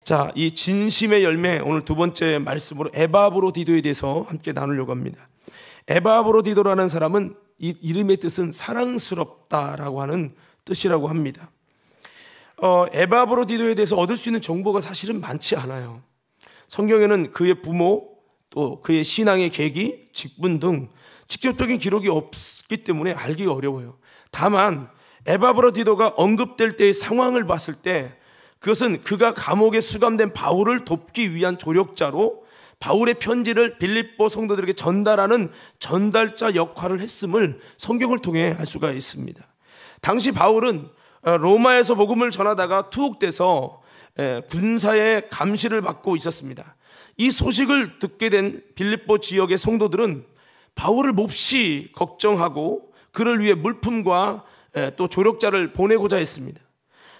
자, 이 진심의 열매, 오늘 두 번째 말씀으로 에바브로디도에 대해서 함께 나누려고 합니다. 에바브로디도라는 사람은 이 이름의 뜻은 사랑스럽다라고 하는 뜻이라고 합니다. 에바브로디도에 대해서 얻을 수 있는 정보가 사실은 많지 않아요. 성경에는 그의 부모, 또 그의 신앙의 계기, 직분 등 직접적인 기록이 없기 때문에 알기가 어려워요. 다만 에바브로디도가 언급될 때의 상황을 봤을 때 그것은 그가 감옥에 수감된 바울을 돕기 위한 조력자로 바울의 편지를 빌립보 성도들에게 전달하는 전달자 역할을 했음을 성경을 통해 알 수가 있습니다. 당시 바울은 로마에서 복음을 전하다가 투옥돼서 군사의 감시를 받고 있었습니다. 이 소식을 듣게 된 빌립보 지역의 성도들은 바울을 몹시 걱정하고 그를 위해 물품과 또 조력자를 보내고자 했습니다.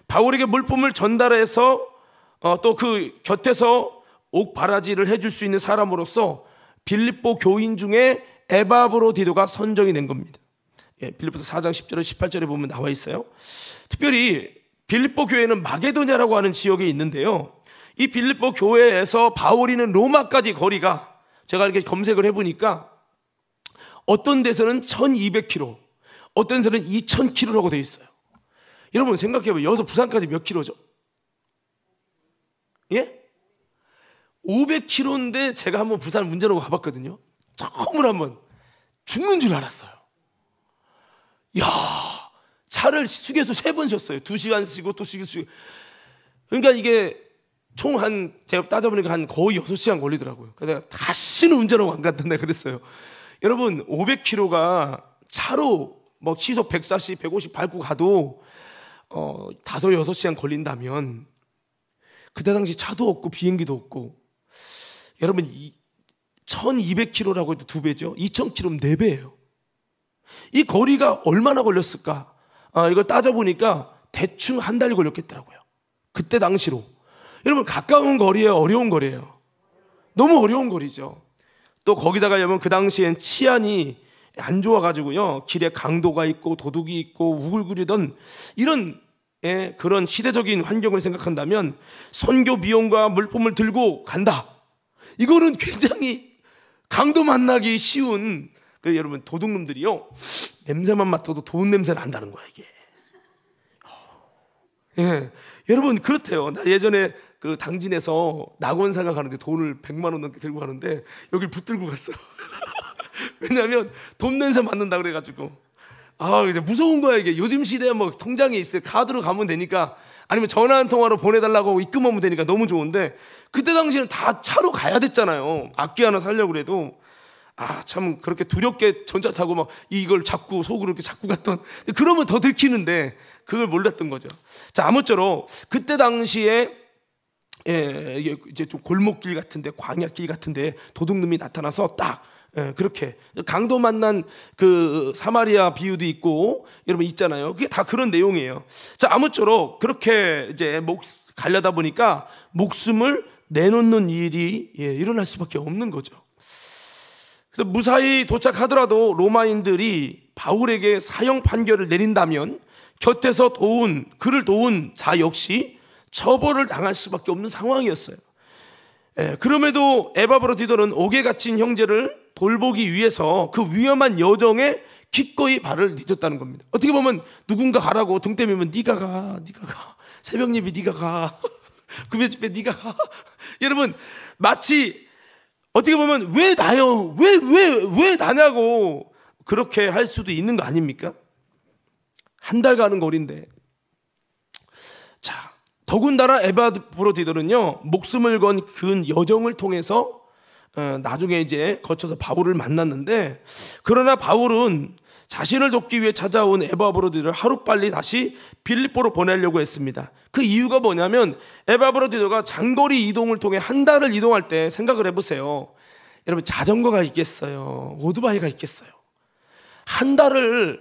바울에게 물품을 전달해서 또 그 곁에서 옥바라지를 해줄 수 있는 사람으로서 빌립보 교인 중에 에바브로디도가 선정이 된 겁니다. 빌립보서 4장 10절에 18절에 보면 나와 있어요. 특별히 빌립보 교회는 마게도냐라고 하는 지역에 있는데요, 이 빌립보 교회에서 바울이 있는 로마까지 거리가 제가 이렇게 검색을 해보니까 어떤 데서는 1200km, 어떤 데서는 2000km라고 되어 있어요. 여러분 생각해봐요. 여기서 부산까지 몇 킬로죠? 예? 500km인데 제가 한번 부산 운전하고 가봤거든요. 처음으로 한번 죽는 줄 알았어요. 야, 차를 숙여서 3번 쉬었어요. 2시간 쉬고 또 쉬고. 그러니까 이게 총 제가 따져보니까 한 거의 6시간 걸리더라고요. 그래서 내가 다시는 운전하고 안 간다 그랬어요. 여러분 500km가 차로 뭐 시속 140, 150 밟고 가도 5, 6시간 걸린다면 그때 당시 차도 없고 비행기도 없고, 여러분 1200km라고 해도 2배죠. 2000km면 4배예요. 이 거리가 얼마나 걸렸을까? 이걸 따져보니까 대충 한 달 걸렸겠더라고요. 그때 당시로. 여러분 가까운 거리예요, 어려운 거리예요? 너무 어려운 거리죠. 또 거기다가 여러분 그 당시엔 치안이 안 좋아가지고요, 길에 강도가 있고 도둑이 있고 우글거리던 이런 그런 시대적인 환경을 생각한다면 선교 비용과 물품을 들고 간다, 이거는 굉장히 강도 만나기 쉬운, 여러분 도둑놈들이요 냄새만 맡아도 돈 냄새가 난다는 거야 이게. 여러분 그렇대요. 나 예전에 그 당진에서 낙원사가 가는데 돈을 100만 원 넘게 들고 가는데 여길 붙들고 갔어. 왜냐하면 돈 냄새 맡는다 그래가지고. 이제 무서운 거야 이게. 요즘 시대에 뭐 통장에 있어요. 카드로 가면 되니까, 아니면 전화 한 통화로 보내달라고 입금하면 되니까 너무 좋은데, 그때 당시에는 다 차로 가야 됐잖아요. 악기 하나 살려고 그래도. 참 그렇게 두렵게 전차 타고 막 이걸 자꾸 속으로 이렇게 자꾸 갔던, 그러면 더 들키는데 그걸 몰랐던 거죠. 자, 아무쪼록 그때 당시에 이제 좀 골목길 같은데, 광야길 같은데 도둑놈이 나타나서 딱 그렇게 강도 만난 그 사마리아 비유도 있고 여러분 있잖아요. 그게 다 그런 내용이에요. 자, 아무쪼록 그렇게 이제 가려다 보니까 목숨을 내놓는 일이 일어날 수밖에 없는 거죠. 그래서 무사히 도착하더라도 로마인들이 바울에게 사형 판결을 내린다면 곁에서 그를 도운 자 역시 처벌을 당할 수밖에 없는 상황이었어요. 그럼에도 에바브로디도는 옥에 갇힌 형제를 돌보기 위해서 그 위험한 여정에 기꺼이 발을 디뎠다는 겁니다. 어떻게 보면 누군가 가라고 등 때리면 네가 가, 새벽 예배 네가 가, 금요 집회 네가 가. 여러분 마치 어떻게 보면 왜 나요? 왜 나냐고 그렇게 할 수도 있는 거 아닙니까? 한 달 가는 거리인데. 자, 더군다나 에바브로디도는요, 목숨을 건 그 여정을 통해서 나중에 이제 거쳐서 바울을 만났는데, 그러나 바울은 자신을 돕기 위해 찾아온 에바브로디도를 하루빨리 다시 빌립보로 보내려고 했습니다. 그 이유가 뭐냐면 에바브로디도가 장거리 이동을 통해 한 달을 이동할 때 생각을 해보세요. 여러분 자전거가 있겠어요? 오토바이가 있겠어요? 한 달을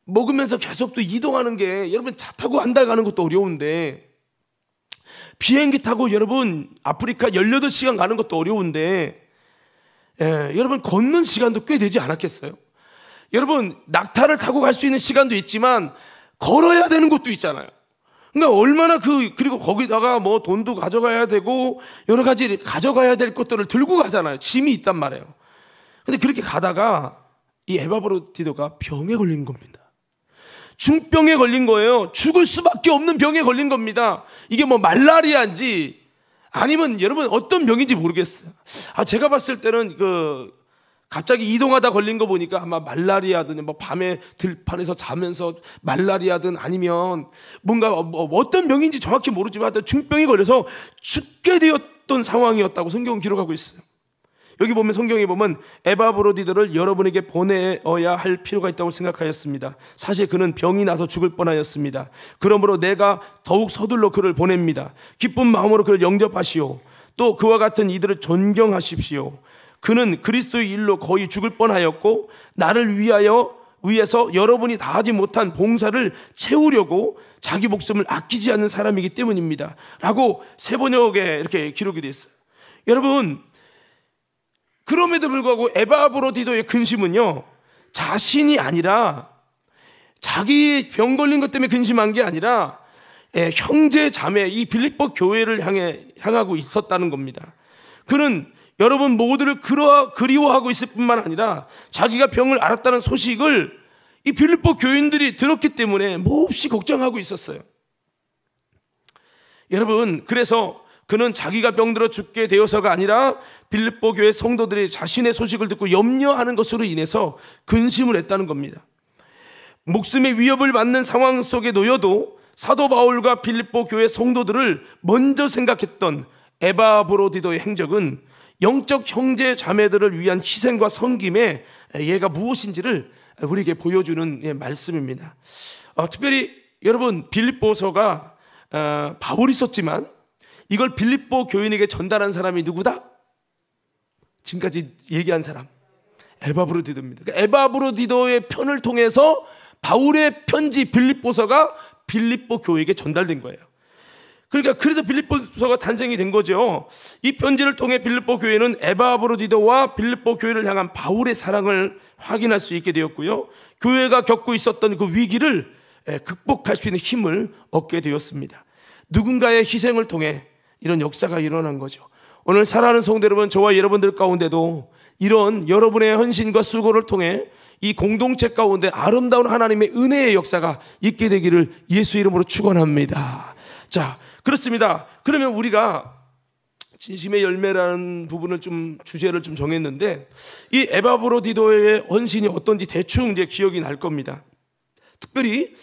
먹으면서 계속 또 이동하는 게, 여러분 차 타고 한 달 가는 것도 어려운데, 비행기 타고 여러분 아프리카 18시간 가는 것도 어려운데, 여러분 걷는 시간도 꽤 되지 않았겠어요? 여러분 낙타를 타고 갈 수 있는 시간도 있지만 걸어야 되는 곳도 있잖아요. 그러니까 얼마나 그리고 거기다가 뭐 돈도 가져가야 되고 여러 가지 가져가야 될 것들을 들고 가잖아요. 짐이 있단 말이에요. 근데 그렇게 가다가 이 에바브로디도가 병에 걸린 겁니다. 중병에 걸린 거예요. 죽을 수밖에 없는 병에 걸린 겁니다. 이게 뭐 말라리아인지 아니면 여러분 어떤 병인지 모르겠어요. 제가 봤을 때는 갑자기 이동하다 걸린 거 보니까 아마 말라리아든 뭐 밤에 들판에서 자면서 말라리아든 아니면 뭔가 어떤 병인지 정확히 모르지만 하여튼 중병에 걸려서 죽게 되었던 상황이었다고 성경은 기록하고 있어요. 여기 보면 성경에 보면 에바브로디도를 여러분에게 보내어야 할 필요가 있다고 생각하였습니다. 사실 그는 병이 나서 죽을 뻔하였습니다. 그러므로 내가 더욱 서둘러 그를 보냅니다. 기쁜 마음으로 그를 영접하시오. 또 그와 같은 이들을 존경하십시오. 그는 그리스도의 일로 거의 죽을 뻔하였고 나를 위해서 여러분이 다 하지 못한 봉사를 채우려고 자기 목숨을 아끼지 않는 사람이기 때문입니다 라고 새 번역에 이렇게 기록이 되어 있어요. 여러분, 그럼에도 불구하고 에바브로디도의 근심은요, 자신이 아니라 자기 병 걸린 것 때문에 근심한 게 아니라 형제 자매 이 빌립보 교회를 향하고 있었다는 겁니다. 그는 여러분 모두를 그리워하고 있을 뿐만 아니라 자기가 병을 앓았다는 소식을 이 빌립보 교인들이 들었기 때문에 몹시 걱정하고 있었어요. 여러분, 그래서 그는 자기가 병들어 죽게 되어서가 아니라 빌립보 교회 성도들이 자신의 소식을 듣고 염려하는 것으로 인해서 근심을 했다는 겁니다. 목숨의 위협을 받는 상황 속에 놓여도 사도 바울과 빌립보 교회 성도들을 먼저 생각했던 에바브로디도의 행적은 영적 형제 자매들을 위한 희생과 섬김의 예가 무엇인지를 우리에게 보여주는 말씀입니다. 특별히 여러분, 빌립보서가 바울이 썼지만 이걸 빌립보 교인에게 전달한 사람이 누구다? 지금까지 얘기한 사람, 에바브로디도입니다. 그러니까 에바브로디도의 편을 통해서 바울의 편지 빌립보서가 빌립보 교회에게 전달된 거예요. 그러니까 그래서 빌립보서가 탄생이 된 거죠. 이 편지를 통해 빌립보 교회는 에바브로디도와 빌립보 교회를 향한 바울의 사랑을 확인할 수 있게 되었고요, 교회가 겪고 있었던 그 위기를 극복할 수 있는 힘을 얻게 되었습니다. 누군가의 희생을 통해 이런 역사가 일어난 거죠. 오늘 사랑하는 성도 여러분, 저와 여러분들 가운데도 이런 여러분의 헌신과 수고를 통해 이 공동체 가운데 아름다운 하나님의 은혜의 역사가 있게 되기를 예수 이름으로 축원합니다. 자, 그렇습니다. 그러면 우리가 진심의 열매라는 부분을 주제를 정했는데, 이 에바브로디도의 헌신이 어떤지 대충 이제 기억이 날 겁니다. 특별히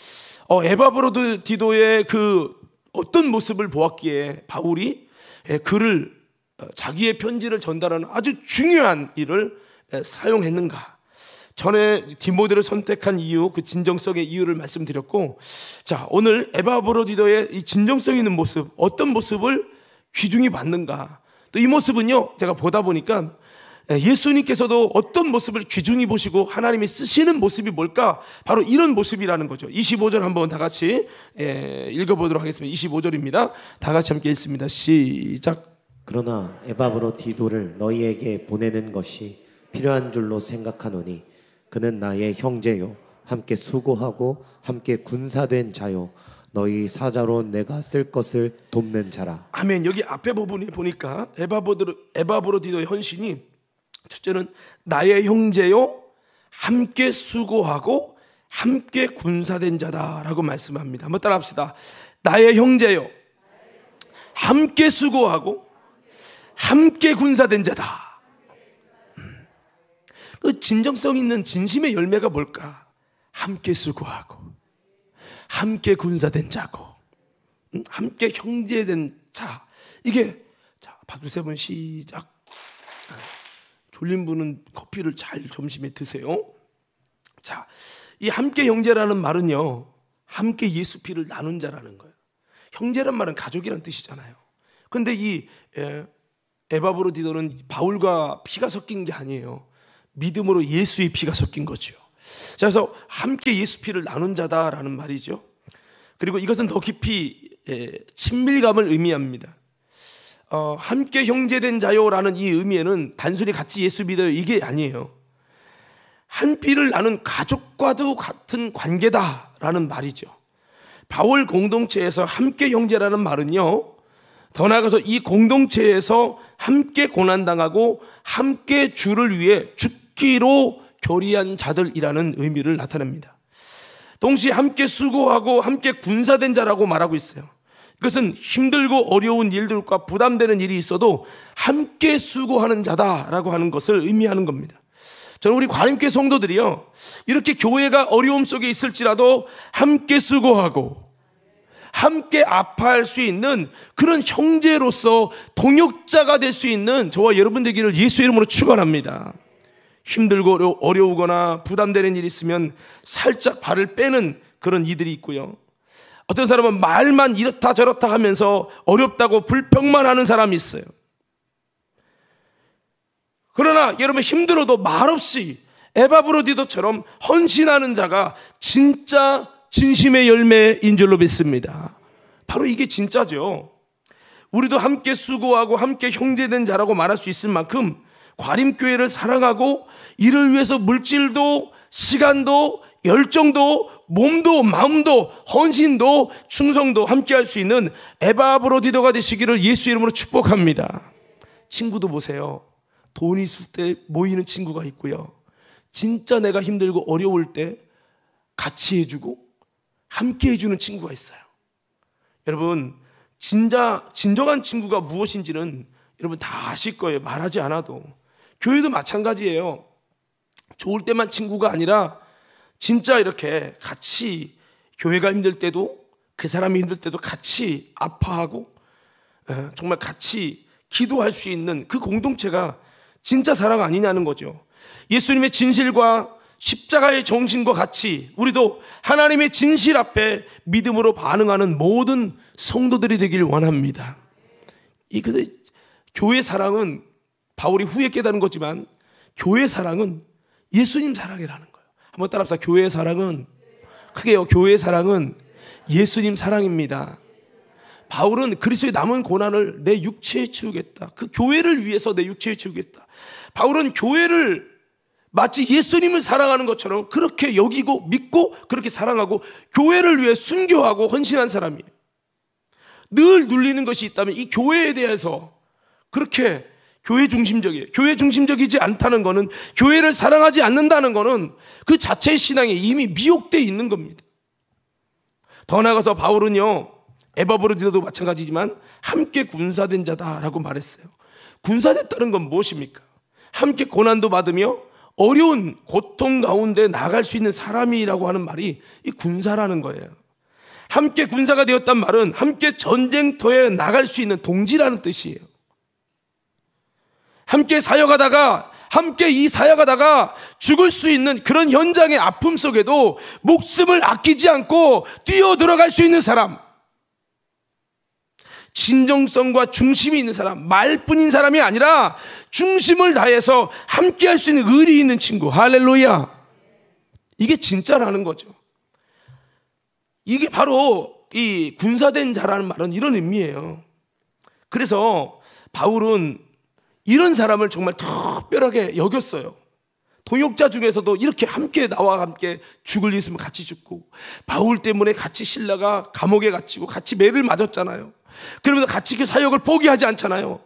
에바브로디도의 어떤 모습을 보았기에 바울이 그를 자기의 편지를 전달하는 아주 중요한 일을 사용했는가? 전에 디모데를 선택한 이유, 그 진정성의 이유를 말씀드렸고, 자, 오늘 에바브로디도의 이 진정성 있는 모습, 어떤 모습을 귀중히 받는가? 또 이 모습은요, 제가 보다 보니까 예수님께서도 어떤 모습을 귀중히 보시고 하나님이 쓰시는 모습이 뭘까? 바로 이런 모습이라는 거죠. 25절 한번 다 같이 읽어보도록 하겠습니다. 25절입니다. 다 같이 함께 읽습니다. 시작. 그러나 에바브로디도를 너희에게 보내는 것이 필요한 줄로 생각하노니 그는 나의 형제요, 함께 수고하고 함께 군사된 자요, 너희 사자로 내가 쓸 것을 돕는 자라. 아멘. 여기 앞에 부분에 보니까 에바브로디도의 헌신이 첫째는 나의 형제요, 함께 수고하고 함께 군사된 자다라고 말씀합니다. 한번 따라합시다. 나의 형제요, 함께 수고하고 함께 군사된 자다. 그 진정성 있는 진심의 열매가 뭘까? 함께 수고하고 함께 군사된 자고 함께 형제된 자. 이게, 자, 박수 세 번 시작. 졸린 분은 커피를 잘 점심에 드세요. 자, 이 함께 형제라는 말은요, 함께 예수 피를 나눈 자라는 거예요. 형제란 말은 가족이란 뜻이잖아요. 근데 이 에바브로디도는 바울과 피가 섞인 게 아니에요. 믿음으로 예수의 피가 섞인 거죠. 자, 그래서 함께 예수 피를 나눈 자다라는 말이죠. 그리고 이것은 더 깊이 친밀감을 의미합니다. 함께 형제된 자요라는 이 의미에는 단순히 같이 예수 믿어요 이게 아니에요. 한 피를 나눈 가족과도 같은 관계다라는 말이죠. 바울 공동체에서 함께 형제라는 말은요, 더 나아가서 이 공동체에서 함께 고난당하고 함께 주를 위해 죽기로 결의한 자들이라는 의미를 나타냅니다. 동시에 함께 수고하고 함께 군사된 자라고 말하고 있어요. 이것은 힘들고 어려운 일들과 부담되는 일이 있어도 함께 수고하는 자다라고 하는 것을 의미하는 겁니다. 저는 우리 과림교회 성도들이요, 이렇게 교회가 어려움 속에 있을지라도 함께 수고하고 함께 아파할 수 있는 그런 형제로서 동역자가 될 수 있는 저와 여러분 되기를 예수 이름으로 축원합니다. 힘들고 어려우거나 부담되는 일이 있으면 살짝 발을 빼는 그런 이들이 있고요, 어떤 사람은 말만 이렇다 저렇다 하면서 어렵다고 불평만 하는 사람이 있어요. 그러나 여러분, 힘들어도 말없이 에바브로디도처럼 헌신하는 자가 진짜 진심의 열매인 줄로 믿습니다. 바로 이게 진짜죠. 우리도 함께 수고하고 함께 형제된 자라고 말할 수 있을 만큼 과림교회를 사랑하고 이를 위해서 물질도 시간도 열정도 몸도 마음도 헌신도 충성도 함께 할 수 있는 에바브로디도가 되시기를 예수 이름으로 축복합니다. 친구도 보세요. 돈이 있을 때 모이는 친구가 있고요, 진짜 내가 힘들고 어려울 때 같이 해주고 함께 해주는 친구가 있어요. 여러분, 진정한 친구가 무엇인지는 여러분 다 아실 거예요. 말하지 않아도. 교회도 마찬가지예요. 좋을 때만 친구가 아니라 진짜 이렇게 같이, 교회가 힘들 때도 그 사람이 힘들 때도 같이 아파하고 정말 같이 기도할 수 있는 그 공동체가 진짜 사랑 아니냐는 거죠. 예수님의 진실과 십자가의 정신과 같이 우리도 하나님의 진실 앞에 믿음으로 반응하는 모든 성도들이 되길 원합니다. 그래서 교회 사랑은 바울이 후에 깨달은 거지만 교회 사랑은 예수님 사랑이라는 거예요. 한번 따라합시다. 교회 사랑은, 크게요, 교회 사랑은 예수님 사랑입니다. 바울은 그리스도의 남은 고난을 내 육체에 치우겠다, 그 교회를 위해서 내 육체에 치우겠다. 바울은 교회를 마치 예수님을 사랑하는 것처럼 그렇게 여기고 믿고 그렇게 사랑하고 교회를 위해 순교하고 헌신한 사람이에요. 늘 눌리는 것이 있다면 이 교회에 대해서 그렇게 교회 중심적이에요. 교회 중심적이지 않다는 것은, 교회를 사랑하지 않는다는 것은 그 자체의 신앙에 이미 미혹되어 있는 겁니다. 더 나아가서 바울은요, 에바브로디도도 마찬가지지만 함께 군사된 자다라고 말했어요. 군사됐다는 건 무엇입니까? 함께 고난도 받으며 어려운 고통 가운데 나갈 수 있는 사람이라고 하는 말이 이 군사라는 거예요. 함께 군사가 되었단 말은 함께 전쟁터에 나갈 수 있는 동지라는 뜻이에요. 함께 사역하다가 죽을 수 있는 그런 현장의 아픔 속에도 목숨을 아끼지 않고 뛰어들어갈 수 있는 사람, 진정성과 중심이 있는 사람, 말뿐인 사람이 아니라 중심을 다해서 함께 할 수 있는 의리 있는 친구. 할렐루야. 이게 진짜라는 거죠. 이게 바로 이 군사된 자라는 말은 이런 의미예요. 그래서 바울은 이런 사람을 정말 특별하게 여겼어요. 동역자 중에서도 이렇게 함께 나와 함께 죽을 일 있으면 같이 죽고, 바울 때문에 같이 신라가 감옥에 갇히고 같이 매를 맞았잖아요. 그러면서 같이 그 사역을 포기하지 않잖아요.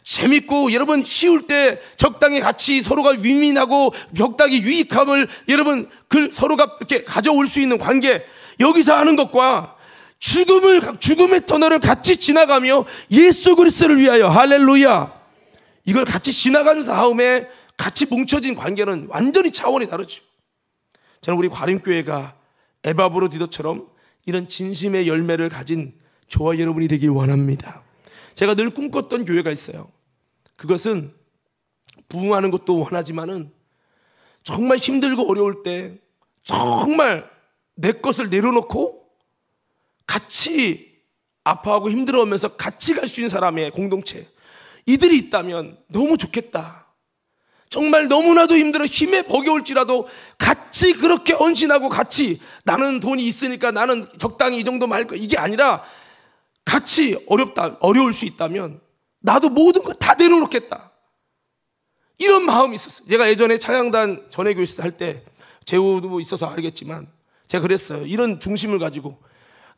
재밌고 여러분 쉬울 때 적당히 같이 서로가 윈윈하고 적당히 유익함을 여러분 그 서로가 이렇게 가져올 수 있는 관계, 여기서 하는 것과 죽음의 터널을 같이 지나가며 예수 그리스도를 위하여, 할렐루야, 이걸 같이 지나가는 다음에 같이 뭉쳐진 관계는 완전히 차원이 다르죠. 저는 우리 과림교회가 에바브로디도처럼 이런 진심의 열매를 가진 저와 여러분이 되길 원합니다. 제가 늘 꿈꿨던 교회가 있어요. 그것은 부흥하는 것도 원하지만은 정말 힘들고 어려울 때 정말 내 것을 내려놓고 같이 아파하고 힘들어하면서 같이 갈 수 있는 사람의 공동체, 이들이 있다면 너무 좋겠다. 정말 너무나도 힘들어 힘에 버겨울지라도 같이 그렇게 헌신하고, 같이 나는 돈이 있으니까 나는 적당히 이 정도만 할 거야, 이게 아니라 같이 어려울 수 있다면 나도 모든 거 다 내려놓겠다, 이런 마음이 있었어요. 제가 예전에 찬양단 전회교회 할 때 재우도 있어서 알겠지만 제가 그랬어요. 이런 중심을 가지고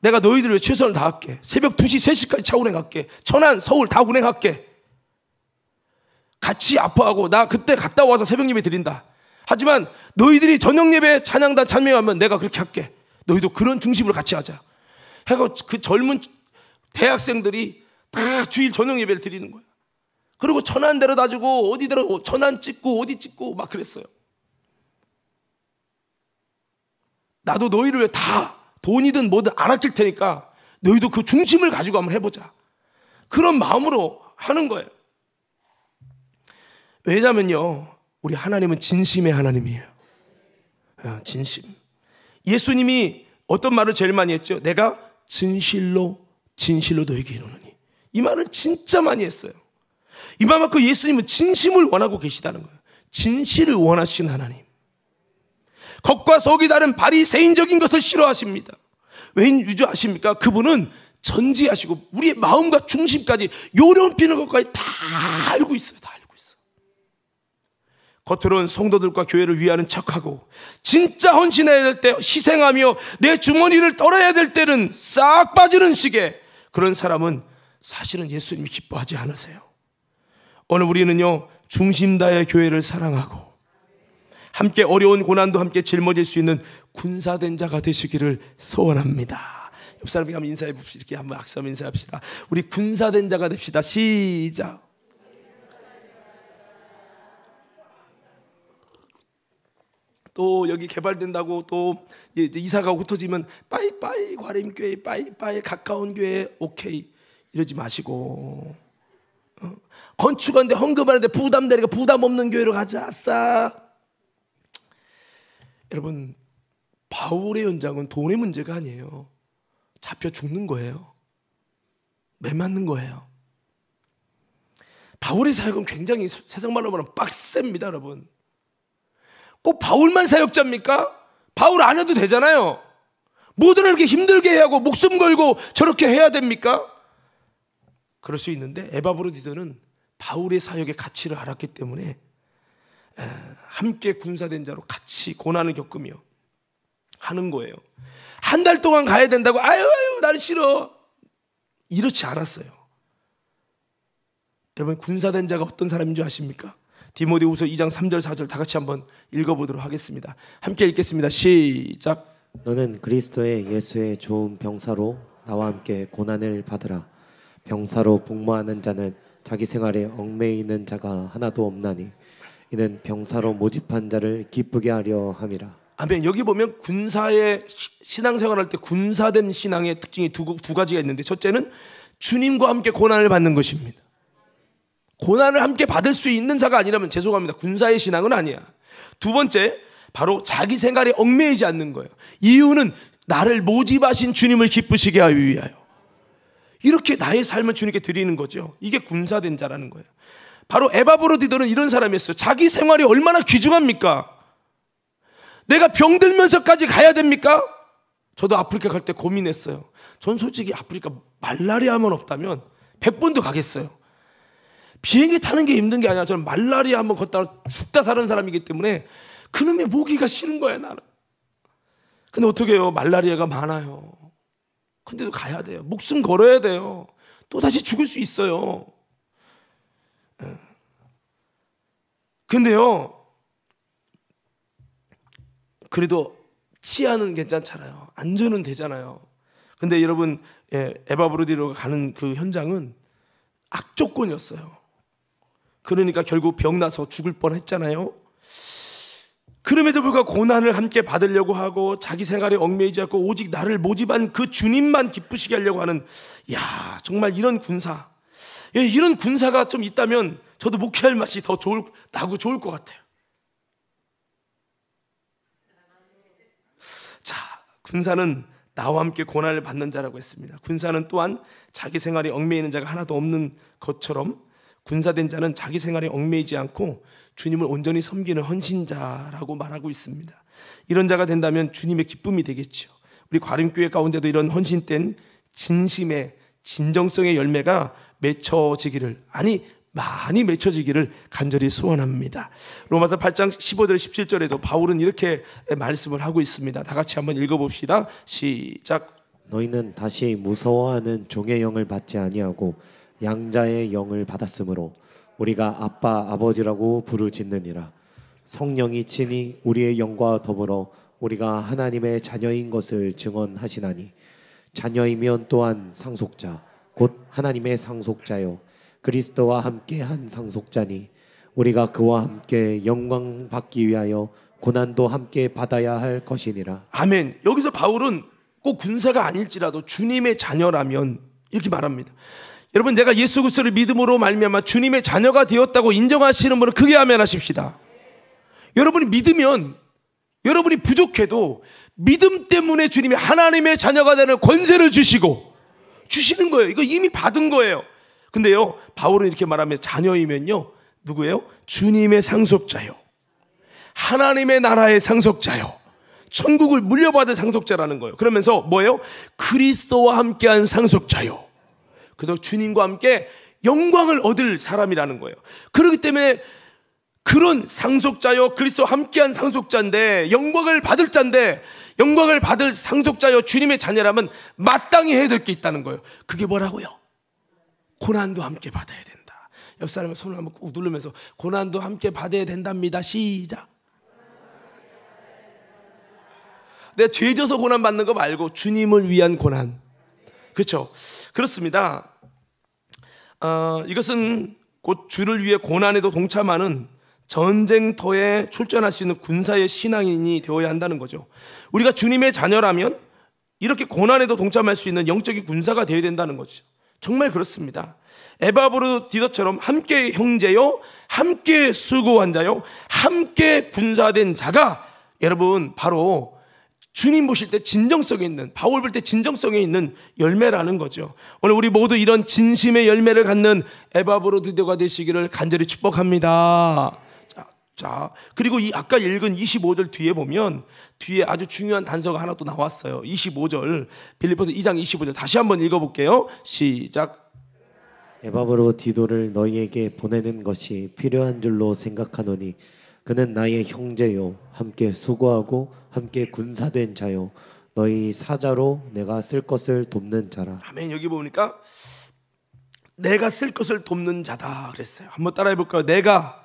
내가 너희들을 위해 최선을 다할게. 새벽 2시, 3시까지 차 운행할게. 천안, 서울 다 운행할게. 같이 아파하고 나 그때 갔다 와서 새벽 예배 드린다. 하지만 너희들이 저녁 예배 찬양단 참여하면 내가 그렇게 할게. 너희도 그런 중심으로 같이 하자. 해가 그 젊은 대학생들이 다 주일 저녁 예배를 드리는 거야. 그리고 천안 데려다 주고 어디 데려 천안 찍고 어디 찍고 막 그랬어요. 나도 너희를 위해 다 돈이든 뭐든 안 아낄 테니까 너희도 그 중심을 가지고 한번 해보자. 그런 마음으로 하는 거예요. 왜냐면요, 우리 하나님은 진심의 하나님이에요. 진심. 예수님이 어떤 말을 제일 많이 했죠? 내가 진실로 너에게 이르노니. 이 말을 진짜 많이 했어요. 이 말만큼 예수님은 진심을 원하고 계시다는 거예요. 진실을 원하시는 하나님. 겉과 속이 다른 바리새인적인 것을 싫어하십니다. 왜 유저 아십니까? 그분은 전지하시고 우리의 마음과 중심까지 요령 피는 것까지 다 알고 있어요. 다 알고 있어요. 겉으로는 성도들과 교회를 위하는 척하고 진짜 헌신해야 될 때 희생하며 내 주머니를 떨어야 될 때는 싹 빠지는 식의 그런 사람은 사실은 예수님이 기뻐하지 않으세요. 오늘 우리는요, 중심 다해 교회를 사랑하고 함께 어려운 고난도 함께 짊어질 수 있는 군사된 자가 되시기를 소원합니다. 옆 사람에게 한번 인사해 봅시다. 이렇게 한번 악수하면 인사합시다. 우리 군사된 자가 됩시다. 시작. 또 여기 개발된다고 또 이사가 흩어지면 빠이빠이 과림교회, 빠이빠이 가까운 교회 오케이 이러지 마시고, 건축하는데 헌금하는데 부담되니까 부담 없는 교회로 가자. 아싸. 여러분, 바울의 연장은 돈의 문제가 아니에요. 잡혀 죽는 거예요. 매 맞는 거예요. 바울의 사역은 굉장히 세상 말로 말하면 빡셉니다, 여러분. 꼭 바울만 사역자입니까? 바울 안 해도 되잖아요. 뭐든 이렇게 힘들게 해야 하고 목숨 걸고 저렇게 해야 됩니까? 그럴 수 있는데 에바브로디도는 바울의 사역의 가치를 알았기 때문에 함께 군사된 자로 같이 고난을 겪으며 하는 거예요. 한 달 동안 가야 된다고 아유 나는 싫어 이렇지 않았어요. 여러분, 군사된 자가 어떤 사람인 줄 아십니까? 디모데후서 2장 3절 4절 다 같이 한번 읽어보도록 하겠습니다. 함께 읽겠습니다. 시작. 너는 그리스도의 예수의 좋은 병사로 나와 함께 고난을 받으라. 병사로 복무하는 자는 자기 생활에 얽매이는 자가 하나도 없나니 이는 병사로 모집한 자를 기쁘게 하려 함이라. 아멘. 여기 보면 군사의 신앙생활할 때 군사된 신앙의 특징이 두 가지가 있는데, 첫째는 주님과 함께 고난을 받는 것입니다. 고난을 함께 받을 수 있는 자가 아니라면 죄송합니다, 군사의 신앙은 아니야. 두 번째, 바로 자기 생활에 얽매이지 않는 거예요. 이유는 나를 모집하신 주님을 기쁘시게 하기 위하여. 이렇게 나의 삶을 주님께 드리는 거죠. 이게 군사된 자라는 거예요. 바로 에바브로디도는 이런 사람이었어요. 자기 생활이 얼마나 귀중합니까? 내가 병들면서까지 가야 됩니까? 저도 아프리카 갈 때 고민했어요. 전 솔직히 아프리카 말라리아만 없다면 100번도 가겠어요. 비행기 타는 게 힘든 게 아니라 저는 말라리아 한번 걷다가 죽다 사는 사람이기 때문에 그놈의 모기가 싫은 거야, 나는. 근데 어떻게 해요? 말라리아가 많아요. 근데도 가야 돼요. 목숨 걸어야 돼요. 또 다시 죽을 수 있어요. 근데요, 그래도 치아는 괜찮잖아요. 안전은 되잖아요. 근데 여러분, 에바브로디로 가는 그 현장은 악조건이었어요. 그러니까 결국 병나서 죽을 뻔했잖아요. 그럼에도 불구하고 고난을 함께 받으려고 하고 자기 생활에 얽매이지 않고 오직 나를 모집한 그 주님만 기쁘시게 하려고 하는, 야, 정말 이런 군사, 이런 군사가 좀 있다면 저도 목회할 맛이 더 나고 좋을 것 같아요. 자, 군사는 나와 함께 고난을 받는 자라고 했습니다. 군사는 또한 자기 생활에 얽매이는 자가 하나도 없는 것처럼 군사된 자는 자기 생활에 얽매이지 않고 주님을 온전히 섬기는 헌신자라고 말하고 있습니다. 이런 자가 된다면 주님의 기쁨이 되겠죠. 우리 과림교회 가운데도 이런 헌신된 진심의 진정성의 열매가 맺혀지기를, 아니 많이 맺혀지기를 간절히 소원합니다. 로마서 8장 15절 17절에도 바울은 이렇게 말씀을 하고 있습니다. 다 같이 한번 읽어봅시다. 시작. 너희는 다시 무서워하는 종의 영을 받지 아니하고 양자의 영을 받았으므로 우리가 아빠 아버지라고 부르짖느니라. 성령이 친히 우리의 영과 더불어 우리가 하나님의 자녀인 것을 증언하시나니 자녀이면 또한 상속자 곧 하나님의 상속자요 그리스도와 함께 한 상속자니 우리가 그와 함께 영광 받기 위하여 고난도 함께 받아야 할 것이니라. 아멘. 여기서 바울은 꼭 군사가 아닐지라도 주님의 자녀라면 이렇게 말합니다. 여러분, 내가 예수 그리스도를 믿음으로 말미암아 주님의 자녀가 되었다고 인정하시는 분은 크게 아멘하십시다. 여러분이 믿으면, 여러분이 부족해도 믿음 때문에 주님이 하나님의 자녀가 되는 권세를 주시는 거예요. 이거 이미 받은 거예요. 근데요, 바울은 이렇게 말하면 자녀이면요, 누구예요? 주님의 상속자요, 하나님의 나라의 상속자요, 천국을 물려받을 상속자라는 거예요. 그러면서 뭐예요? 그리스도와 함께한 상속자요, 그래서 주님과 함께 영광을 얻을 사람이라는 거예요. 그렇기 때문에 그런 상속자요, 그리스도와 함께한 상속자인데, 영광을 받을 자인데, 영광을 받을 상속자요, 주님의 자녀라면 마땅히 해야 될 게 있다는 거예요. 그게 뭐라고요? 고난도 함께 받아야 된다. 옆 사람의 손을 한번 꾹 누르면서 고난도 함께 받아야 된답니다. 시작. 내가 죄져서 고난 받는 거 말고 주님을 위한 고난. 그렇죠? 그렇습니다. 이것은 곧 주를 위해 고난에도 동참하는 전쟁터에 출전할 수 있는 군사의 신앙인이 되어야 한다는 거죠. 우리가 주님의 자녀라면 이렇게 고난에도 동참할 수 있는 영적인 군사가 되어야 된다는 거죠. 정말 그렇습니다. 에바브로디도처럼 함께 형제요, 함께 수고한 자요, 함께 군사된 자가 여러분 바로 주님 보실 때 진정성이 있는, 바울 볼 때 진정성이 있는 열매라는 거죠. 오늘 우리 모두 이런 진심의 열매를 갖는 에바브로디도가 되시기를 간절히 축복합니다. 자, 그리고 이 아까 읽은 25절 뒤에 보면 뒤에 아주 중요한 단서가 하나 또 나왔어요. 25절, 빌립보서 2장 25절 다시 한번 읽어볼게요. 시작. 에바브로디도를 너희에게 보내는 것이 필요한 줄로 생각하노니 그는 나의 형제요 함께 수고하고 함께 군사된 자요 너희 사자로 내가 쓸 것을 돕는 자라. 아멘. 여기 보니까 내가 쓸 것을 돕는 자다 그랬어요. 한번 따라해 볼까요? 내가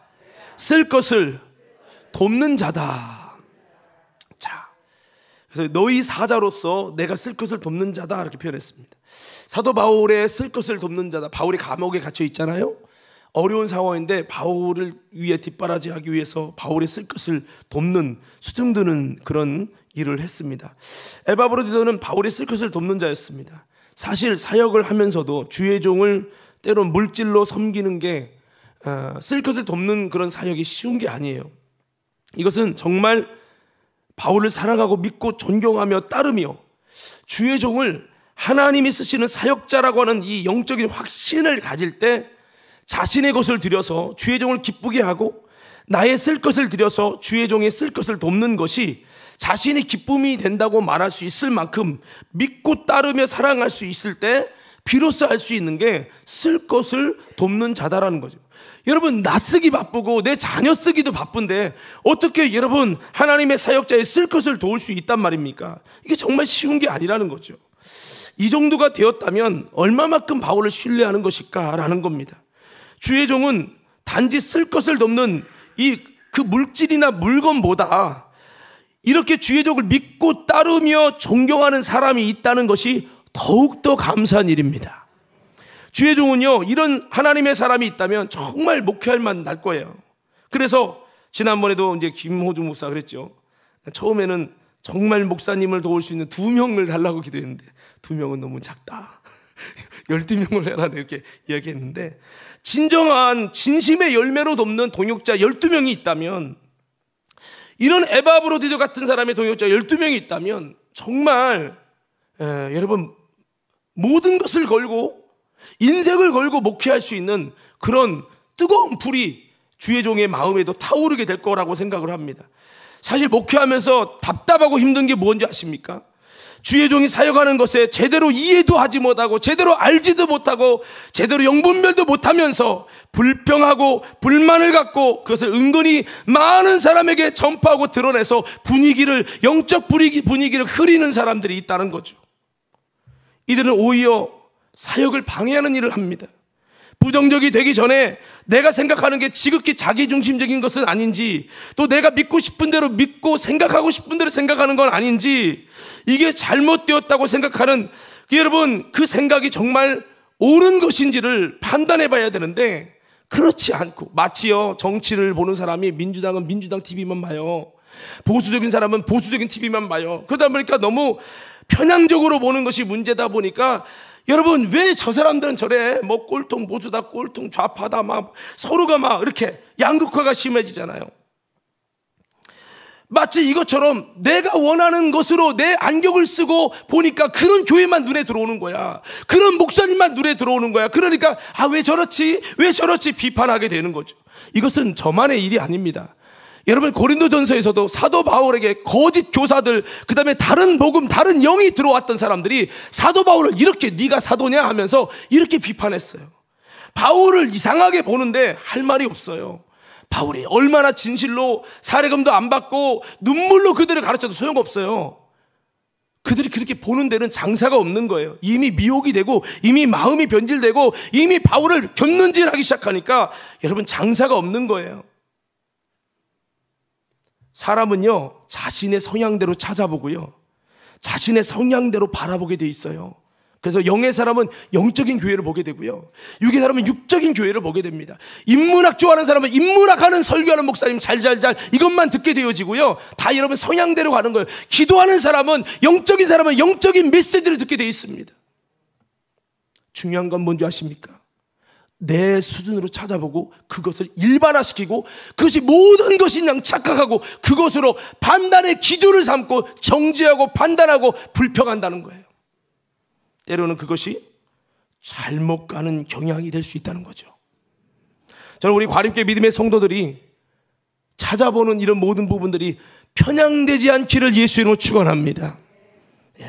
쓸 것을 돕는 자다. 자, 그래서 너희 사자로서 내가 쓸 것을 돕는 자다 이렇게 표현했습니다. 사도 바울의 쓸 것을 돕는 자다. 바울이 감옥에 갇혀 있잖아요. 어려운 상황인데 바울을 위해 뒷바라지하기 위해서 바울의 쓸 것을 돕는, 수중드는 그런 일을 했습니다. 에바브로디도는 바울의 쓸 것을 돕는 자였습니다. 사실 사역을 하면서도 주의 종을 때론 물질로 섬기는 게 쓸 것을 돕는 그런 사역이 쉬운 게 아니에요. 이것은 정말 바울을 사랑하고 믿고 존경하며 따르며 주의 종을 하나님이 쓰시는 사역자라고 하는 이 영적인 확신을 가질 때 자신의 것을 들여서 주의 종을 기쁘게 하고 나의 쓸 것을 들여서 주의 종의 쓸 것을 돕는 것이 자신이 기쁨이 된다고 말할 수 있을 만큼 믿고 따르며 사랑할 수 있을 때 비로소 할 수 있는 게 쓸 것을 돕는 자다라는 거죠. 여러분, 나 쓰기 바쁘고 내 자녀 쓰기도 바쁜데 어떻게 여러분 하나님의 사역자의 쓸 것을 도울 수 있단 말입니까? 이게 정말 쉬운 게 아니라는 거죠. 이 정도가 되었다면 얼마만큼 바울을 신뢰하는 것일까라는 겁니다. 주의 종은 단지 쓸 것을 돕는 그 물질이나 물건보다 이렇게 주의 종을 믿고 따르며 존경하는 사람이 있다는 것이 더욱더 감사한 일입니다. 주의 종은요, 이런 하나님의 사람이 있다면 정말 목회할 만 날 거예요. 그래서 지난번에도 이제 김호주 목사 그랬죠. 처음에는 정말 목사님을 도울 수 있는 2명을 달라고 기도했는데 2명은 너무 작다. 12명을 해라 이렇게 이야기했는데, 진정한 진심의 열매로 돕는 동역자 12명이 있다면, 이런 에바브로디도 같은 사람의 동역자 12명이 있다면 정말 여러분 모든 것을 걸고 인생을 걸고 목회할 수 있는 그런 뜨거운 불이 주의 종의 마음에도 타오르게 될 거라고 생각을 합니다. 사실 목회하면서 답답하고 힘든 게 뭔지 아십니까? 주의 종이 사역하는 것에 제대로 이해도 하지 못하고 제대로 알지도 못하고 제대로 영분별도 못하면서 불평하고 불만을 갖고 그것을 은근히 많은 사람에게 전파하고 드러내서 영적 분위기를 흐리는 사람들이 있다는 거죠. 이들은 오히려 사역을 방해하는 일을 합니다. 부정적이 되기 전에 내가 생각하는 게 지극히 자기중심적인 것은 아닌지, 또 내가 믿고 싶은 대로 믿고 생각하고 싶은 대로 생각하는 건 아닌지, 이게 잘못되었다고 생각하는, 여러분, 그 생각이 정말 옳은 것인지를 판단해 봐야 되는데 그렇지 않고, 마치요 정치를 보는 사람이 민주당은 민주당 TV만 봐요, 보수적인 사람은 보수적인 TV만 봐요. 그러다 보니까 너무 편향적으로 보는 것이 문제다 보니까, 여러분, 왜 저 사람들은 저래, 뭐 꼴통 보수다, 꼴통 좌파다, 막 서로가 막 이렇게 양극화가 심해지잖아요. 마치 이것처럼 내가 원하는 것으로 내 안경을 쓰고 보니까 그런 교회만 눈에 들어오는 거야. 그런 목사님만 눈에 들어오는 거야. 그러니까 왜 저렇지? 왜 저렇지? 비판하게 되는 거죠. 이것은 저만의 일이 아닙니다. 여러분, 고린도전서에서도 사도 바울에게 거짓 교사들, 그 다음에 다른 복음, 다른 영이 들어왔던 사람들이 사도 바울을 이렇게, 네가 사도냐 하면서 이렇게 비판했어요. 바울을 이상하게 보는데 할 말이 없어요. 바울이 얼마나 진실로 사례금도 안 받고 눈물로 그들을 가르쳐도 소용없어요. 그들이 그렇게 보는 데는 장사가 없는 거예요. 이미 미혹이 되고 이미 마음이 변질되고 이미 바울을 곁눈질하기 시작하니까 여러분, 장사가 없는 거예요. 사람은요, 자신의 성향대로 찾아보고요, 자신의 성향대로 바라보게 돼 있어요. 그래서 영의 사람은 영적인 교회를 보게 되고요, 육의 사람은 육적인 교회를 보게 됩니다. 인문학 좋아하는 사람은 인문학하는 설교하는 목사님 잘잘잘 이것만 듣게 되어지고요, 다 여러분 성향대로 가는 거예요. 기도하는 사람은, 영적인 사람은 영적인 메시지를 듣게 돼 있습니다. 중요한 건 뭔지 아십니까? 내 수준으로 찾아보고 그것을 일반화시키고 그것이 모든 것이 그냥 착각하고 그것으로 판단의 기준을 삼고 정죄하고 판단하고 불평한다는 거예요. 때로는 그것이 잘못 가는 경향이 될 수 있다는 거죠. 저는 우리 과림교회 믿음의 성도들이 찾아보는 이런 모든 부분들이 편향되지 않기를 예수의 이름으로 축원합니다.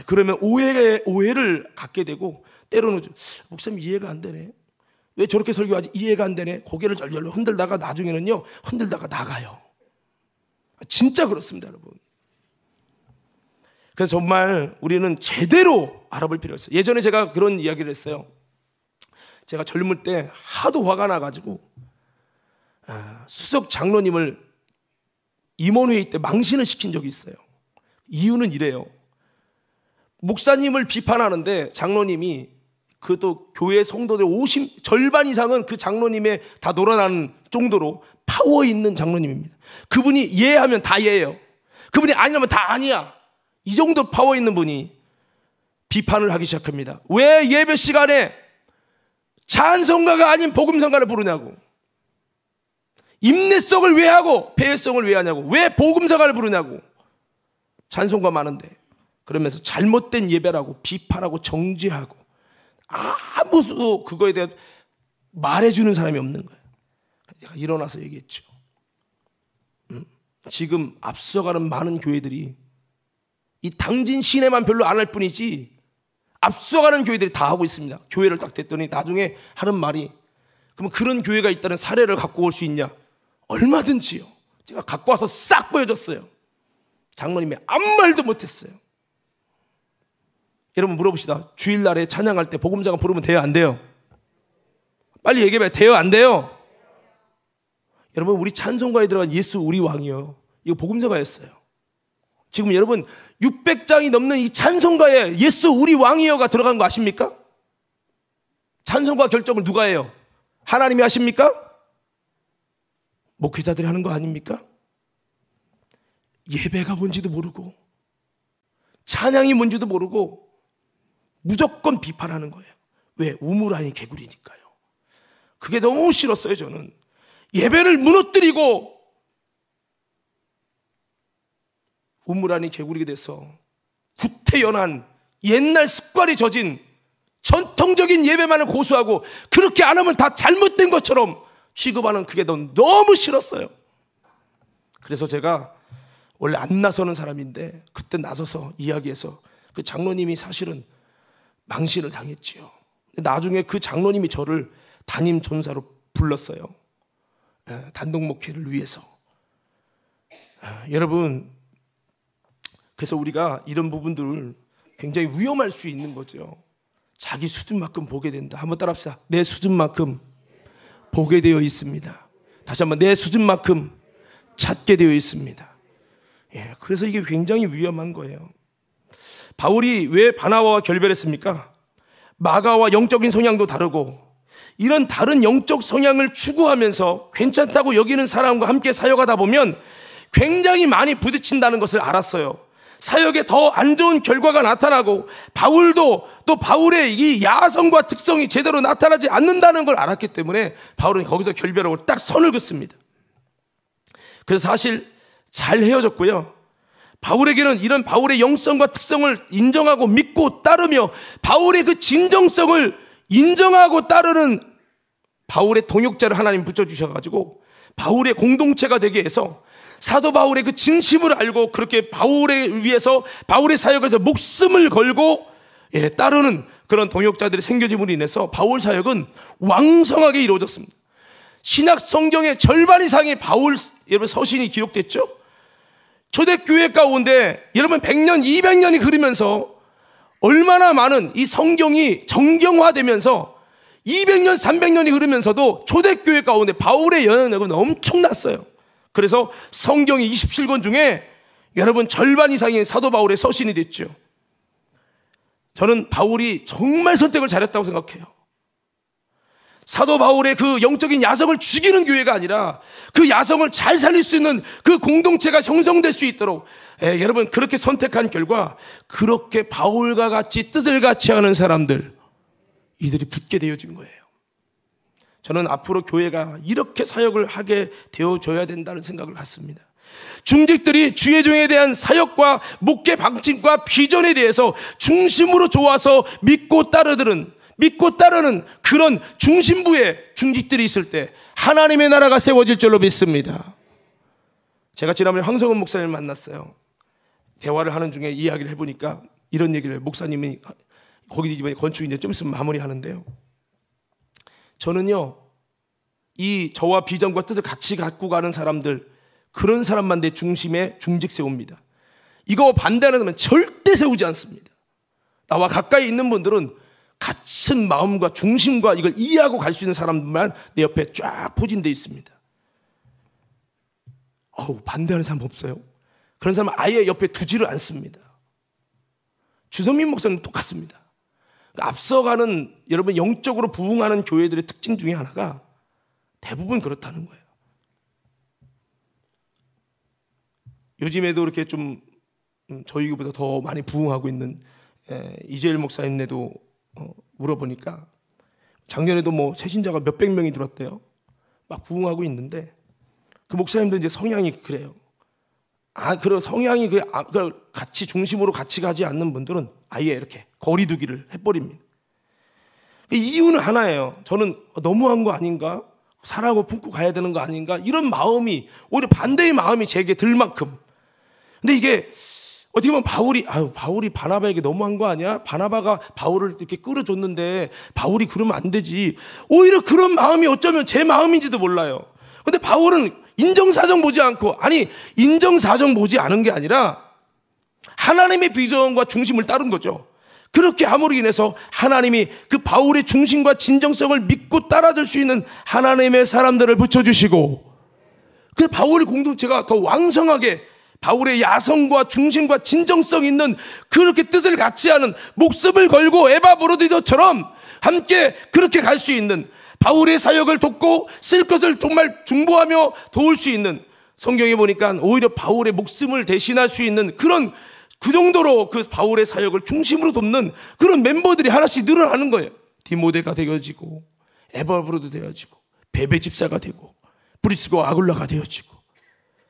그러면 오해를 갖게 되고, 때로는 목사님 이해가 안 되네, 왜 저렇게 설교하지? 이해가 안 되네. 고개를 절절로 흔들다가 나중에는요, 흔들다가 나가요. 진짜 그렇습니다, 여러분. 그래서 정말 우리는 제대로 알아볼 필요가 있어요. 예전에 제가 그런 이야기를 했어요. 제가 젊을 때 하도 화가 나가지고 수석 장로님을 임원회의 때 망신을 시킨 적이 있어요. 이유는 이래요. 목사님을 비판하는데 장로님이, 그것도 교회 성도들 절반 이상은 그 장로님에 다 놀아나는 정도로 파워 있는 장로님입니다. 그분이 예하면 다 예예요. 그분이 아니라면 다 아니야. 이 정도 파워 있는 분이 비판을 하기 시작합니다. 왜 예배 시간에 찬송가가 아닌 복음성가를 부르냐고, 임내성을 왜 하고 폐회성을 왜 하냐고, 왜 복음성가를 부르냐고, 찬송가 많은데. 그러면서 잘못된 예배라고 비판하고 정죄하고, 아무 그거에 대해 말해주는 사람이 없는 거예요. 제가 일어나서 얘기했죠. 지금 앞서가는 많은 교회들이 이 당진 시내만 별로 안 할 뿐이지 앞서가는 교회들이 다 하고 있습니다. 교회를 딱 댔더니 나중에 하는 말이, 그러면 그런 교회가 있다는 사례를 갖고 올 수 있냐? 얼마든지요. 제가 갖고 와서 싹 보여줬어요. 장로님이 아무 말도 못했어요. 여러분 물어봅시다. 주일날에 찬양할 때 복음자가 부르면 돼요, 안 돼요? 빨리 얘기해봐요. 돼요, 안 돼요? 여러분, 우리 찬송가에 들어간 예수 우리 왕이요, 이거 복음자가였어요. 지금 여러분 600장이 넘는 이 찬송가에 예수 우리 왕이여가 들어간 거 아십니까? 찬송가 결정을 누가 해요? 하나님이 하십니까? 목회자들이 하는 거 아닙니까? 예배가 뭔지도 모르고 찬양이 뭔지도 모르고 무조건 비판하는 거예요. 왜? 우물 아닌 개구리니까요. 그게 너무 싫었어요. 저는 예배를 무너뜨리고 우물 아닌 개구리가 돼서 구태연한 옛날 습관이 젖은 전통적인 예배만을 고수하고 그렇게 안 하면 다 잘못된 것처럼 취급하는, 그게 너무 싫었어요. 그래서 제가 원래 안 나서는 사람인데 그때 나서서 이야기해서 그 장로님이 사실은 망신을 당했지요. 나중에 그 장로님이 저를 담임 전사로 불렀어요. 단독 목회를 위해서. 여러분, 그래서 우리가 이런 부분들을 굉장히 위험할 수 있는 거죠. 자기 수준만큼 보게 된다. 한번 따라합시다. 내 수준만큼 보게 되어 있습니다. 다시 한번 내 수준만큼 찾게 되어 있습니다. 예, 그래서 이게 굉장히 위험한 거예요. 바울이 왜 바나바와 결별했습니까? 마가와 영적인 성향도 다르고 이런 다른 영적 성향을 추구하면서 괜찮다고 여기는 사람과 함께 사역하다 보면 굉장히 많이 부딪힌다는 것을 알았어요. 사역에 더 안 좋은 결과가 나타나고 바울도 또 바울의 이 야성과 특성이 제대로 나타나지 않는다는 걸 알았기 때문에 바울은 거기서 결별하고 딱 선을 긋습니다. 그래서 사실 잘 헤어졌고요. 바울에게는 이런 바울의 영성과 특성을 인정하고 믿고 따르며 바울의 그 진정성을 인정하고 따르는 바울의 동역자를 하나님 붙여주셔가지고 바울의 공동체가 되게 해서 사도 바울의 그 진심을 알고 그렇게 바울에 위해서 바울의 사역에서 목숨을 걸고 따르는 그런 동역자들이 생겨짐으로 인해서 바울 사역은 왕성하게 이루어졌습니다. 신약 성경의 절반 이상의 바울 여러분 서신이 기록됐죠. 초대교회 가운데 여러분 100년 200년이 흐르면서 얼마나 많은 이 성경이 정경화되면서 200년 300년이 흐르면서도 초대교회 가운데 바울의 영향력은 엄청났어요. 그래서 성경의 27권 중에 여러분 절반 이상이 사도 바울의 서신이 됐죠. 저는 바울이 정말 선택을 잘했다고 생각해요. 사도 바울의 그 영적인 야성을 죽이는 교회가 아니라 그 야성을 잘 살릴 수 있는 그 공동체가 형성될 수 있도록 여러분 그렇게 선택한 결과 그렇게 바울과 같이 뜻을 같이 하는 사람들 이들이 붙게 되어진 거예요. 저는 앞으로 교회가 이렇게 사역을 하게 되어줘야 된다는 생각을 갖습니다. 중직들이 주의 종에 대한 사역과 목회 방침과 비전에 대해서 중심으로 좋아서 믿고 따르는 그런 중심부에 중직들이 있을 때 하나님의 나라가 세워질 줄로 믿습니다. 제가 지난번에 황성은 목사님을 만났어요. 대화를 하는 중에 이야기를 해보니까 이런 얘기를 목사님이 거기 이번에 건축 이제 좀 있으면 마무리하는데요. 저는요 이 저와 비전과 뜻을 같이 갖고 가는 사람들 그런 사람만 내 중심에 중직 세웁니다. 이거 반대하는 사람은 절대 세우지 않습니다. 나와 가까이 있는 분들은 같은 마음과 중심과 이걸 이해하고 갈 수 있는 사람들만 내 옆에 쫙 포진되어 있습니다. 반대하는 사람 없어요? 그런 사람은 아예 옆에 두지를 않습니다. 주성민 목사님 똑같습니다. 앞서가는 여러분 영적으로 부흥하는 교회들의 특징 중에 하나가 대부분 그렇다는 거예요. 요즘에도 이렇게 좀 저희 교회보다 더 많이 부흥하고 있는 이재일 목사님네도 물어보니까 작년에도 뭐 새신자가 몇백 명이 들었대요. 막 부흥하고 있는데 그 목사님도 이제 성향이 그래요. 그런 성향이 같이 중심으로 같이 가지 않는 분들은 아예 이렇게 거리두기를 해버립니다. 이유는 하나예요. 저는 너무한 거 아닌가? 사랑하고 품고 가야 되는 거 아닌가? 이런 마음이 오히려 반대의 마음이 제게 들 만큼. 근데 이게 어떻게 보면 바울이 바나바에게 너무한 거 아니야? 바나바가 바울을 이렇게 끌어줬는데 바울이 그러면 안 되지. 오히려 그런 마음이 어쩌면 제 마음인지도 몰라요. 근데 바울은 인정사정 보지 않고 인정사정 보지 않은 게 아니라 하나님의 비전과 중심을 따른 거죠. 그렇게 함으로 인해서 하나님이 그 바울의 중심과 진정성을 믿고 따라줄 수 있는 하나님의 사람들을 붙여주시고 그 바울의 공동체가 더 왕성하게 바울의 야성과 중심과 진정성 있는 그렇게 뜻을 같이 하는 목숨을 걸고 에바브로디도처럼 함께 그렇게 갈 수 있는 바울의 사역을 돕고 쓸 것을 정말 중보하며 도울 수 있는 성경에 보니까 오히려 바울의 목숨을 대신할 수 있는 그런 그 정도로 그 바울의 사역을 중심으로 돕는 그런 멤버들이 하나씩 늘어나는 거예요. 디모데가 되어지고 에바브로도 되어지고 베베 집사가 되고 브리스고 아굴라가 되어지고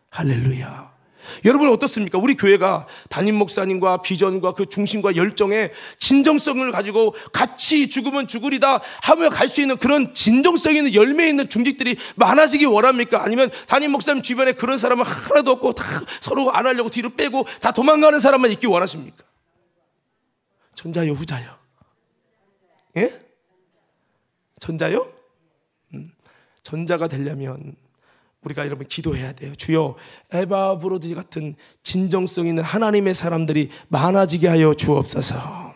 할렐루야. 여러분 어떻습니까? 우리 교회가 담임 목사님과 비전과 그 중심과 열정의 진정성을 가지고 같이 죽으면 죽으리다 하며 갈 수 있는 그런 진정성 있는 열매 있는 중직들이 많아지기 원합니까? 아니면 담임 목사님 주변에 그런 사람은 하나도 없고 다 서로 안 하려고 뒤로 빼고 다 도망가는 사람만 있기 원하십니까? 전자요 후자요? 예? 전자요? 전자가 되려면 우리가 여러분 기도해야 돼요. 주여 에바브로디 같은 진정성 있는 하나님의 사람들이 많아지게 하여 주옵소서.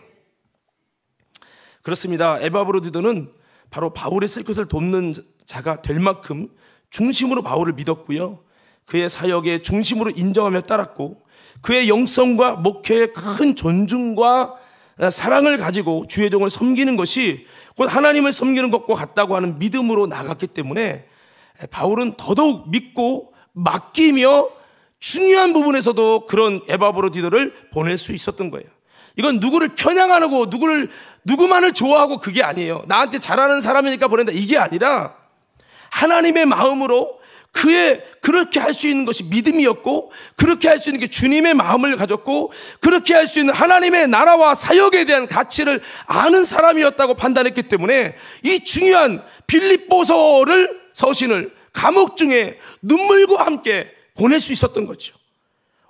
그렇습니다. 에바브로디도는 바로 바울의 쓸 것을 돕는 자가 될 만큼 중심으로 바울을 믿었고요. 그의 사역의 중심으로 인정하며 따랐고 그의 영성과 목회에 큰 존중과 사랑을 가지고 주의 종을 섬기는 것이 곧 하나님을 섬기는 것과 같다고 하는 믿음으로 나갔기 때문에 바울은 더더욱 믿고 맡기며 중요한 부분에서도 그런 에바브로디도를 보낼 수 있었던 거예요. 이건 누구를 편향하고 누구만을 좋아하고 그게 아니에요. 나한테 잘하는 사람이니까 보낸다 이게 아니라 하나님의 마음으로 그렇게 할 수 있는 것이 믿음이었고 그렇게 할 수 있는 게 주님의 마음을 가졌고 그렇게 할 수 있는 하나님의 나라와 사역에 대한 가치를 아는 사람이었다고 판단했기 때문에 이 중요한 빌립보서를 서신을 감옥 중에 눈물과 함께 보낼 수 있었던 거죠.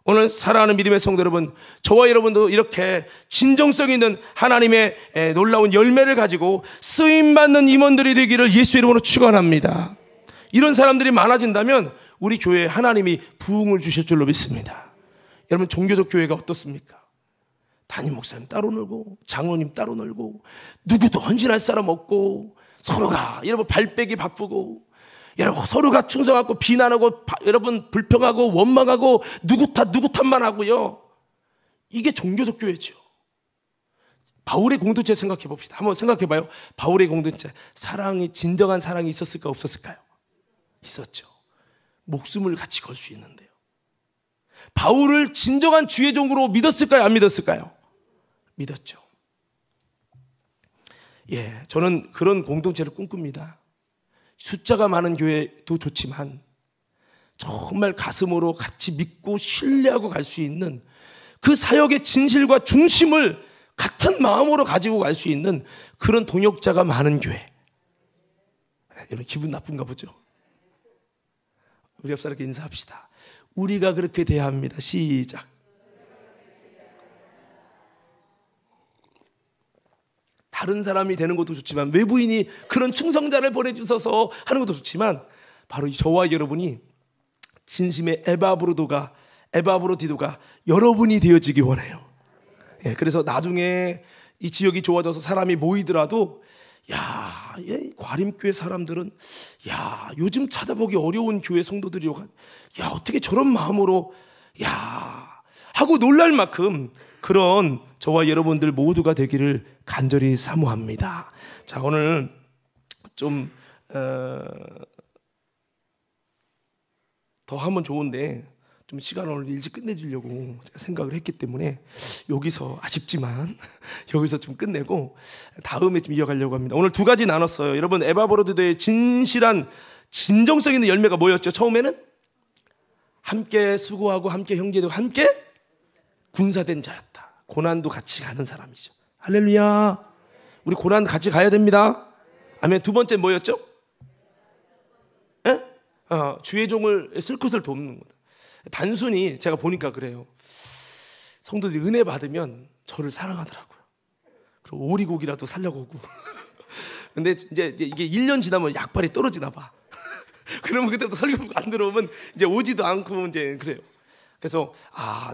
오늘 사랑하는 믿음의 성도 여러분, 저와 여러분도 이렇게 진정성 있는 하나님의 놀라운 열매를 가지고 쓰임받는 임원들이 되기를 예수 이름으로 축원합니다. 이런 사람들이 많아진다면 우리 교회에 하나님이 부흥을 주실 줄로 믿습니다. 여러분, 종교적 교회가 어떻습니까? 담임 목사님 따로 놀고 장로님 따로 놀고 누구도 헌신할 사람 없고 서로가 여러분 발빼기 바쁘고 여러분 서로가 충성하고 비난하고 여러분 불평하고 원망하고 누구 탓만 하고요. 이게 종교적 교회죠. 바울의 공동체 생각해 봅시다. 한번 생각해 봐요. 바울의 공동체 진정한 사랑이 있었을까 없었을까요? 있었죠. 목숨을 같이 걸 수 있는데요. 바울을 진정한 주의 종으로 믿었을까요? 안 믿었을까요? 믿었죠. 저는 그런 공동체를 꿈꿉니다. 숫자가 많은 교회도 좋지만 정말 가슴으로 같이 믿고 신뢰하고 갈 수 있는 그 사역의 진실과 중심을 같은 마음으로 가지고 갈 수 있는 그런 동역자가 많은 교회. 여러분 기분 나쁜가 보죠? 우리 옆 사람께 인사합시다. 우리가 그렇게 돼야 합니다. 시작. 다른 사람이 되는 것도 좋지만 외부인이 그런 충성자를 보내주셔서 하는 것도 좋지만 바로 저와 여러분이 진심의 에바브로디도가 여러분이 되어지기 원해요. 그래서 나중에 이 지역이 좋아져서 사람이 모이더라도 과림교회 사람들은 요즘 찾아보기 어려운 교회 성도들이 어떻게 저런 마음으로 하고 놀랄 만큼 그런 저와 여러분들 모두가 되기를 간절히 사모합니다. 자, 오늘 좀 더 하면 좋은데 좀 시간을 오늘 일찍 끝내주려고 제가 생각을 했기 때문에 여기서 아쉽지만 여기서 좀 끝내고 다음에 좀 이어가려고 합니다. 오늘 두 가지 나눴어요. 여러분, 에바브로디도의 진실한 진정성 있는 열매가 뭐였죠? 처음에는 함께 수고하고 함께 형제되고 함께 군사된 자였다. 고난도 같이 가는 사람이죠. 할렐루야. 우리 고난 같이 가야 됩니다. 아멘. 두 번째 뭐였죠? 주의 종을 쓸 것을 돕는 것. 단순히 제가 보니까 그래요. 성도들이 은혜 받으면 저를 사랑하더라고요. 그리고 오리고기라도 살려고 오고. 근데 이제 이게 1년 지나면 약발이 떨어지나 봐. 그러면 그때부터 설교가 안 들어오면 이제 오지도 않고 이제 그래요. 그래서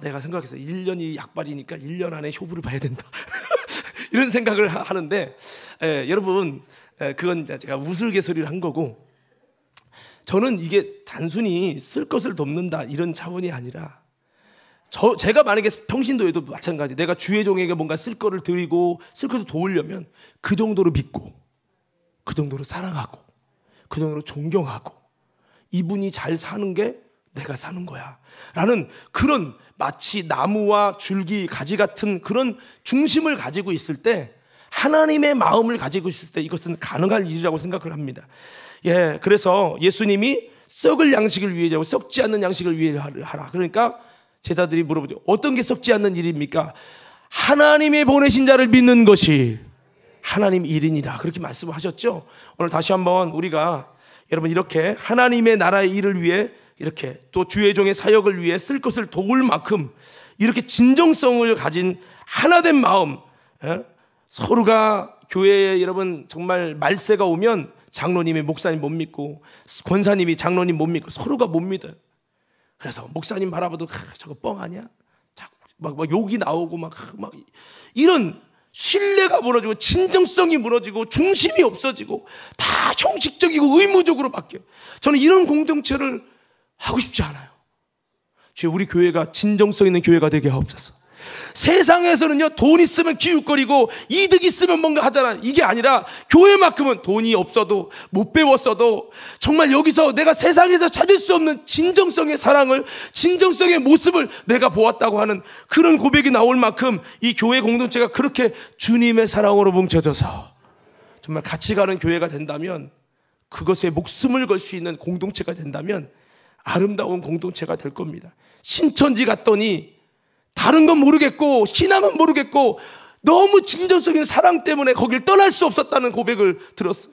내가 생각해서 1년이 약발이니까 1년 안에 효부를 봐야 된다. 이런 생각을 하는데 여러분 그건 제가 우스갯소리를 한 거고, 저는 이게 단순히 쓸 것을 돕는다 이런 차원이 아니라 제가 만약에 평신도에도 마찬가지, 내가 주의 종에게 뭔가 쓸 거를 드리고 쓸 것을 도우려면 그 정도로 믿고 그 정도로 사랑하고 그 정도로 존경하고 이분이 잘 사는 게 내가 사는 거야 라는 그런 마치 나무와 줄기, 가지 같은 그런 중심을 가지고 있을 때, 하나님의 마음을 가지고 있을 때 이것은 가능할 일이라고 생각을 합니다. 그래서 예수님이 썩을 양식을 위해 하고 썩지 않는 양식을 위해 하라. 그러니까 제자들이 물어보죠. 어떤 게 썩지 않는 일입니까? 하나님의 보내신 자를 믿는 것이 하나님 일이니라. 그렇게 말씀하셨죠. 오늘 다시 한번 우리가 여러분 이렇게 하나님의 나라의 일을 위해 이렇게 또 주의 종의 사역을 위해 쓸 것을 도울 만큼 이렇게 진정성을 가진 하나된 마음, 서로가 교회에 여러분 정말 말세가 오면 장로님이 목사님 못 믿고 권사님이 장로님 못 믿고 서로가 못 믿어요. 그래서 목사님 바라봐도 저거 뻥 아니야? 자꾸 막 욕이 나오고 막 이런 신뢰가 무너지고 진정성이 무너지고 중심이 없어지고 다 형식적이고 의무적으로 바뀌어요. 저는 이런 공동체를 하고 싶지 않아요. 주여, 우리 교회가 진정성 있는 교회가 되게 하옵소서. 세상에서는요, 돈 있으면 기웃거리고 이득 있으면 뭔가 하잖아요. 이게 아니라 교회만큼은 돈이 없어도 못 배웠어도 정말 여기서 내가 세상에서 찾을 수 없는 진정성의 사랑을, 진정성의 모습을 내가 보았다고 하는 그런 고백이 나올 만큼 이 교회 공동체가 그렇게 주님의 사랑으로 뭉쳐져서 정말 같이 가는 교회가 된다면, 그것에 목숨을 걸 수 있는 공동체가 된다면 아름다운 공동체가 될 겁니다. 신천지 갔더니 다른 건 모르겠고 신앙은 모르겠고 너무 진정성인 사랑 때문에 거길 떠날 수 없었다는 고백을 들었어요.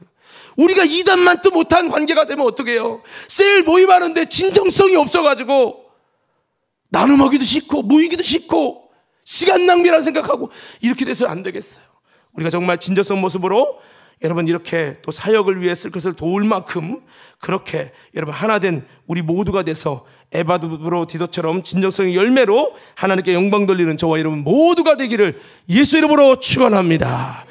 우리가 이단만도 못한 관계가 되면 어떻게 해요? 세일 모임하는데 진정성이 없어가지고 나눔하기도 싫고 모이기도 싫고 시간 낭비라 생각하고 이렇게 돼서는 안 되겠어요. 우리가 정말 진정성 모습으로 여러분 이렇게 또 사역을 위해 쓸 것을 도울 만큼 그렇게 여러분 하나 된 우리 모두가 돼서 에바브로 디도처럼 진정성의 열매로 하나님께 영광 돌리는 저와 여러분 모두가 되기를 예수 이름으로 축원합니다.